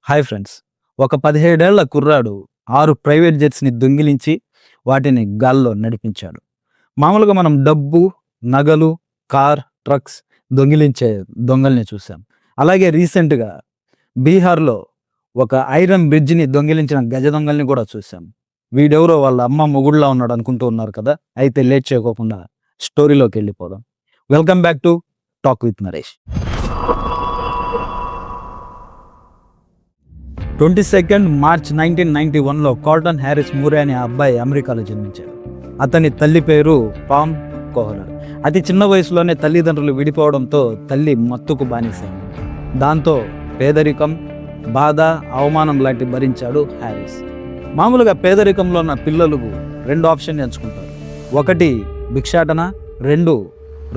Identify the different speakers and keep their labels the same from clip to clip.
Speaker 1: Hi friends. ఒక 17 ఏళ్ల కుర్రాడు 6 ప్రైవేట్ జెట్స్‌ని దొంగిలించి వాటిని గాల్లో నడిపించాడు. మామూలుగా మనం డబ్బు, నగలు, ట్రక్స్ దొంగిలించే దొంగల్ని చూసాం. అలాగే రీసెంట్‌గా బీహార్‌లో ఒక ఐరన్ బ్రిడ్జ్‌ని దొంగిలించిన గజ దొంగల్ని కూడా చూసాం. వీడెవరో వాళ్ళ అమ్మ మొగుడులా ఉన్నాడు అనుకుంటూ ఉన్నారు కదా! అయితే లేట్ చేయకోకుండా స్టోరీలోకి వెళ్ళిపోదాం. Welcome back to talk with Naresh. 22 March 1991లో కార్టన్ హ్యారిస్ మూరే అనే అబ్బాయి అమెరికాలో జన్మించాడు. అతని తల్లి పేరు పామ్ కోహలర్. అతి చిన్న వయసులోనే తల్లిదండ్రులు విడిపోవడంతో తల్లి మత్తుకు బానిసైంది. దాంతో పేదరికం, బాధ, అవమానం లాంటి భరించాడు హ్యారిస్. మామూలుగా పేదరికంలో ఉన్న పిల్లలు 2 ఆప్షన్ ఎంచుకుంటారు. 1 భిక్షాటన, 2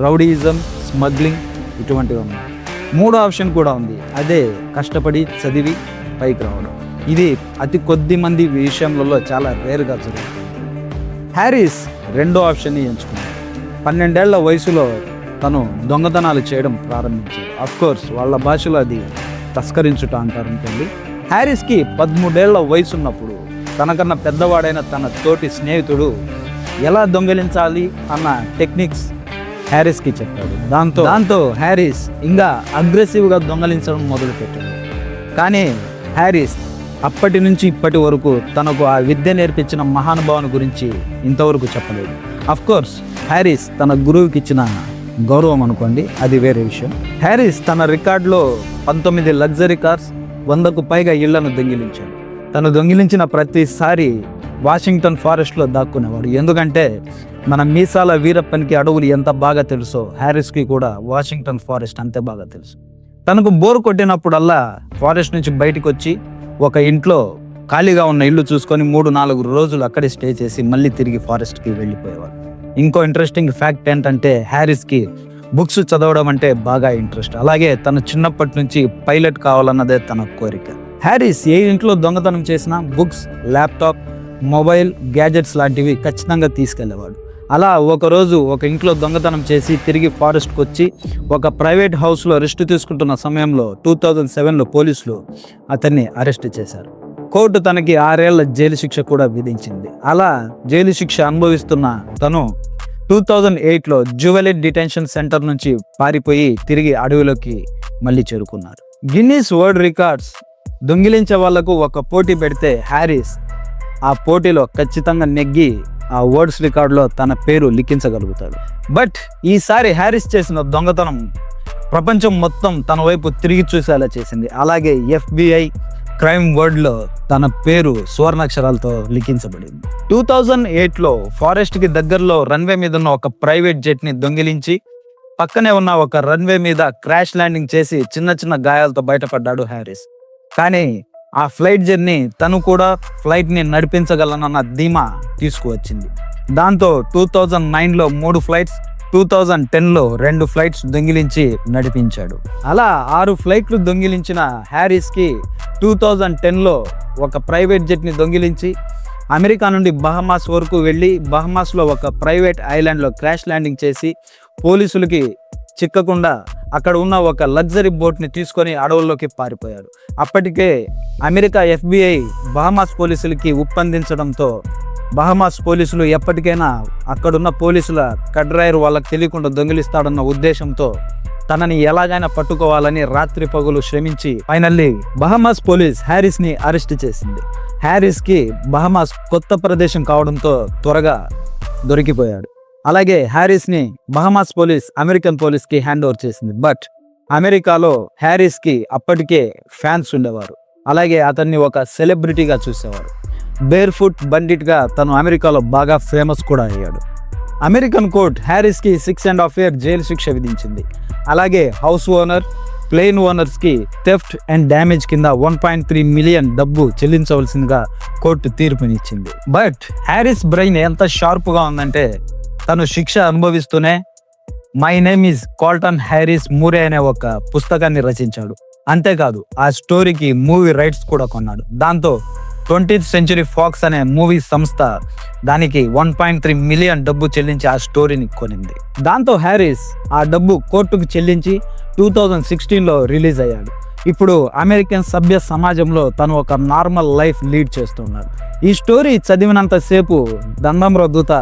Speaker 1: రౌడీయిజం, స్మగ్లింగ్ ఇటువంటివి ఉన్నాయి. 3 ఆప్షన్ కూడా ఉంది. అదే కష్టపడి చదివి పైకి రావడం. ఇది అతి కొద్ది మంది విషయంలో చాలా రేర్గా జరుగుతుంది. హ్యారిస్ 2వ ఆప్షన్ని ఎంచుకున్నాడు. 12 ఏళ్ల వయసులో తను దొంగతనాలు చేయడం ప్రారంభించాడు. అఫ్కోర్స్ వాళ్ళ భాషలో అది తస్కరించుట అంటారు అనుకోండి. హ్యారిస్కి 13 ఏళ్ల వయసు ఉన్నప్పుడు తనకన్నా పెద్దవాడైన తన తోటి స్నేహితుడు ఎలా దొంగిలించాలి అన్న టెక్నిక్స్ హ్యారిస్కి చెప్పాడు. దాంతో హ్యారిస్ ఇంకా అగ్రెసివ్గా దొంగలించడం మొదలుపెట్టాడు. కానీ హ్యారిస్ అప్పటి నుంచి ఇప్పటి వరకు తనకు ఆ విద్య నేర్పించిన మహానుభావుని గురించి ఇంతవరకు చెప్పలేదు. అఫ్కోర్స్ హ్యారిస్ తన గురువుకి ఇచ్చిన గౌరవం అనుకోండి, అది వేరే విషయం. హ్యారిస్ తన రికార్డులో 19 లగ్జరీ కార్స్, 100కు పైగా ఇళ్లను దొంగిలించాడు. తను దొంగిలించిన ప్రతిసారి వాషింగ్టన్ ఫారెస్ట్లో దాక్కునేవాడు. ఎందుకంటే మన మీసాల వీరప్పనికి అడవులు ఎంత బాగా తెలుసో హ్యారిస్కి కూడా వాషింగ్టన్ ఫారెస్ట్ అంతే బాగా తెలుసు. తనకు బోరు కొట్టినప్పుడల్లా ఫారెస్ట్ నుంచి బయటకు వచ్చి ఒక ఇంట్లో ఖాళీగా ఉన్న ఇల్లు చూసుకొని 3-4 రోజులు అక్కడే స్టే చేసి మళ్ళీ తిరిగి ఫారెస్ట్కి వెళ్ళిపోయేవాడు. ఇంకో ఇంట్రెస్టింగ్ ఫ్యాక్ట్ ఏంటంటే హ్యారిస్కి బుక్స్ చదవడం అంటే బాగా ఇంట్రెస్ట్. అలాగే తను చిన్నప్పటి నుంచి పైలట్ కావాలన్నదే తన కోరిక. హ్యారిస్ ఏ ఇంట్లో దొంగతనం చేసినా బుక్స్, ల్యాప్టాప్, మొబైల్, గ్యాజెట్స్ లాంటివి ఖచ్చితంగా తీసుకెళ్లేవాడు. అలా ఒకరోజు ఒక ఇంట్లో దొంగతనం చేసి తిరిగి ఫారెస్ట్కి వచ్చి ఒక ప్రైవేట్ హౌస్లో రెస్ట్ తీసుకుంటున్న సమయంలో 2007లో పోలీసులు అతన్ని అరెస్ట్ చేశారు. కోర్టు తనకి 6 ఏళ్ల జైలు శిక్ష కూడా విధించింది. అలా జైలు శిక్ష అనుభవిస్తున్న తను 2008లో జువెలరీ డిటెన్షన్ సెంటర్ నుంచి పారిపోయి తిరిగి అడవిలోకి మళ్ళీ చేరుకున్నారు. గిన్నీస్ వరల్డ్ రికార్డ్స్ దొంగిలించే వాళ్లకు ఒక పోటీ పెడితే హ్యారిస్ ఆ పోటీలో ఖచ్చితంగా నెగ్గి ఆ వర్డ్స్ రికార్డులో తన పేరు లిఖించగలుగుతాడు. బట్ ఈసారి హ్యారిస్ చేసిన దొంగతనం ప్రపంచం మొత్తం తన వైపు తిరిగి చూసేలా చేసింది. అలాగే FBI క్రైమ్ వరల్డ్లో తన పేరు సువర్ణాక్షరాలతో లిఖించబడింది. 2008లో ఫారెస్ట్కి దగ్గరలో రన్వే మీద ఉన్న ఒక ప్రైవేట్ జెట్ని దొంగిలించి పక్కనే ఉన్న ఒక రన్వే మీద క్రాష్ ల్యాండింగ్ చేసి చిన్న గాయాలతో బయటపడ్డాడు హ్యారిస్. కానీ ఆ ఫ్లైట్ జర్నీ తను కూడా ఫ్లైట్ని నడిపించగలనన్న ధీమా తీసుకువచ్చింది. దాంతో 2009లో 3 ఫ్లైట్స్, 2010లో 2 ఫ్లైట్స్ దొంగిలించి నడిపించాడు. అలా 6 ఫ్లైట్లు దొంగిలించిన హ్యారిస్కి 2010లో ఒక ప్రైవేట్ జెట్ని దొంగిలించి అమెరికా నుండి బహమాస్ వరకు వెళ్ళి బహమాస్లో ఒక ప్రైవేట్ ఐలాండ్లో క్రాష్ ల్యాండింగ్ చేసి పోలీసులకి చిక్కకుండా అక్కడ ఉన్న ఒక లగ్జరీ బోట్ని తీసుకొని అడవుల్లోకి పారిపోయాడు. అప్పటికే అమెరికా FBI బహమాస్ పోలీసులకి ఉప్పందించడంతో బహమాస్ పోలీసులు ఎప్పటికైనా అక్కడున్న పోలీసుల కడ్రాయర్ వాళ్ళకి తెలియకుండా దొంగిలిస్తాడన్న ఉద్దేశంతో తనని ఎలాగైనా పట్టుకోవాలని రాత్రి పగులు శ్రమించి ఫైనల్లీ బహమాస్ పోలీస్ హ్యారిస్ని అరెస్ట్ చేసింది. హ్యారిస్కి బహమాస్ కొత్త ప్రదేశం కావడంతో త్వరగా దొరికిపోయాడు. అలాగే హ్యారిస్ని బహమాస్ పోలీస్ అమెరికన్ పోలీస్కి హ్యాండ్ ఓవర్ చేసింది. బట్ అమెరికాలో హ్యారిస్కి అప్పటికే ఫ్యాన్స్ ఉండేవారు. అలాగే అతన్ని ఒక సెలబ్రిటీగా చూసేవారు. బేర్ ఫుట్ బండిట్గా తను అమెరికాలో బాగా ఫేమస్ కూడా అయ్యాడు. అమెరికన్ కోర్ట్ హ్యారిస్కి 6.5 years జైలు శిక్ష విధించింది. అలాగే హౌస్ ఓనర్, ప్లేన్ ఓనర్స్కి థెఫ్ట్ అండ్ డ్యామేజ్ కింద 1.3 మిలియన్ డబ్బు చెల్లించవలసిందిగా కోర్టు తీర్పునిచ్చింది. బట్ హ్యారిస్ బ్రెయిన్ ఎంత షార్ప్గా ఉందంటే తను శిక్ష అనుభవిస్తూనే my name is Colton Harris Moore అనే ఒక పుస్తకాన్ని రచించాడు. అంతేకాదు ఆ స్టోరీకి మూవీ రైట్స్ కూడా కొన్నాడు. దాంతో 20th Century Fox అనే మూవీ సంస్థ దానికి 1.3 మిలియన్ డబ్బు చెల్లించి ఆ స్టోరీని కొనింది. దాంతో హ్యారిస్ ఆ డబ్బు కోర్టుకు చెల్లించి 2016లో రిలీజ్ అయ్యాడు. ఇప్పుడు అమెరికన్ సభ్య సమాజంలో తను ఒక నార్మల్ లైఫ్ లీడ్ చేస్తున్నాడు. ఈ స్టోరీ చదివినంతసేపు దండం రద్దుత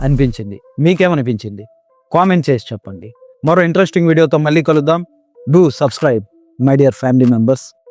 Speaker 1: అనిపించింది. మీకేమనిపించింది? కామెంట్ చేసి చెప్పండి. మరో ఇంట్రెస్టింగ్ వీడియోతో మళ్ళీ కలుద్దాం. Do subscribe my dear family members.